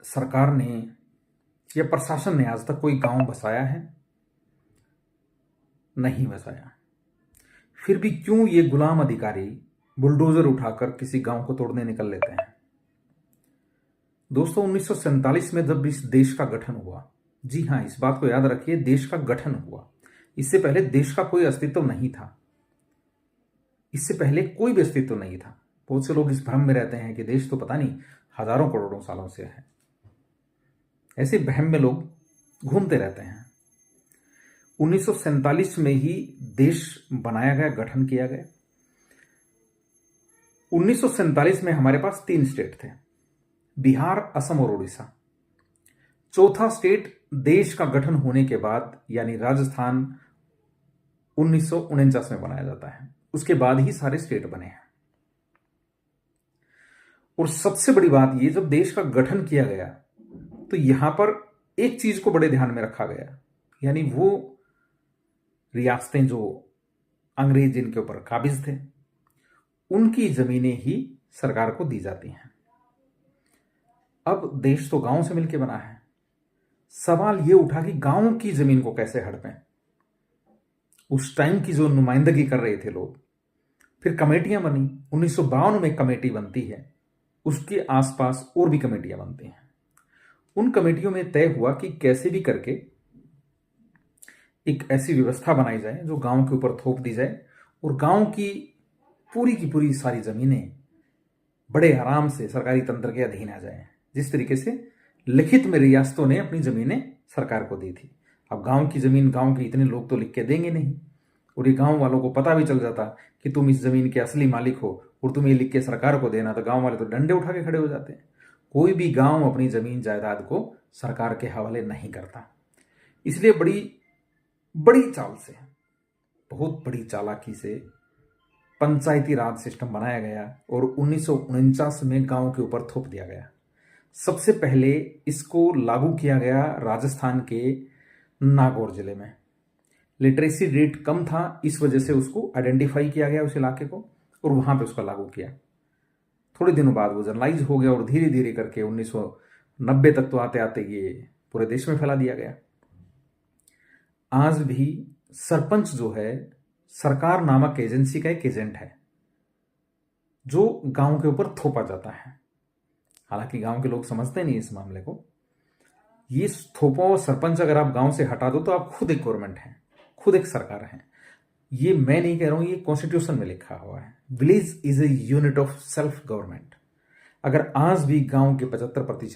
सरकार ने या प्रशासन ने आज तक कोई गांव बसाया है? नहीं बसाया। फिर भी क्यों ये गुलाम अधिकारी बुलडोजर उठाकर किसी गांव को तोड़ने निकल लेते हैं? दोस्तों, 1947 में जब इस देश का गठन हुआ, जी हां, इस बात को याद रखिए, देश का गठन हुआ। इससे पहले देश का कोई अस्तित्व नहीं था। इससे पहले कोई भी अस्तित्व नहीं था। बहुत से लोग इस भ्रम में रहते हैं कि देश तो पता नहीं हजारों करोड़ों सालों से है। ऐसे भ्रम में लोग घूमते रहते हैं। 1947 में ही देश बनाया गया, गठन किया गया। 1947 में हमारे पास 3 स्टेट थे, बिहार, असम और उड़ीसा। चौथा स्टेट देश का गठन होने के बाद यानी राजस्थान 1949 में बनाया जाता है। उसके बाद ही सारे स्टेट बने हैं। और सबसे बड़ी बात ये, जब देश का गठन किया गया तो यहां पर एक चीज को बड़े ध्यान में रखा गया, यानी वो रियासतें जो अंग्रेज जिनके ऊपर काबिज थे, उनकी जमीनें ही सरकार को दी जाती हैं। अब देश तो गांव से मिलकर बना है। सवाल ये उठा कि गांव की जमीन को कैसे हड़पें। उस टाइम की जो नुमाइंदगी कर रहे थे लोग, फिर कमेटियां बनी। 1952 में कमेटी बनती है, उसके आसपास और भी कमेटियां बनती हैं। उन कमेटियों में तय हुआ कि कैसे भी करके एक ऐसी व्यवस्था बनाई जाए जो गांव के ऊपर थोप दी जाए और गांव की पूरी सारी जमीनें बड़े आराम से सरकारी तंत्र के अधीन आ जाए, जिस तरीके से लिखित में रियासतों ने अपनी जमीनें सरकार को दी थी। अब गांव की जमीन गांव के इतने लोग तो लिख के देंगे नहीं, और ये गांव वालों को पता भी चल जाता कि तुम इस जमीन के असली मालिक हो और तुम ये लिख के सरकार को देना, तो गांव वाले तो डंडे उठा के खड़े हो जाते हैं। कोई भी गांव अपनी जमीन जायदाद को सरकार के हवाले नहीं करता। इसलिए बड़ी चाल से, बहुत बड़ी चालाकी से पंचायती राज सिस्टम बनाया गया और 1949 में गांव के ऊपर थोप दिया गया। सबसे पहले इसको लागू किया गया राजस्थान के नागौर जिले में। लिटरेसी रेट कम था, इस वजह से उसको आइडेंटिफाई किया गया, उस इलाके को, और वहां पे उसका लागू किया। थोड़े दिनों बाद वो जनरलाइज हो गया और धीरे धीरे करके 1990 तक तो आते आते ये पूरे देश में फैला दिया गया। आज भी सरपंच जो है सरकार नामक एजेंसी का एक एजेंट है जो गांव के ऊपर थोपा जाता है। हालांकि गांव के लोग समझते नहीं इस मामले को। ये थोपा सरपंच अगर आप गांव से हटा दो तो आप खुद एक गवर्नमेंट हैं, खुद एक सरकार हैं। ये मैं नहीं कह रहा हूं, ये कॉन्स्टिट्यूशन में लिखा हुआ है। Village is a unit of self government. अगर आज भी गांव के 75%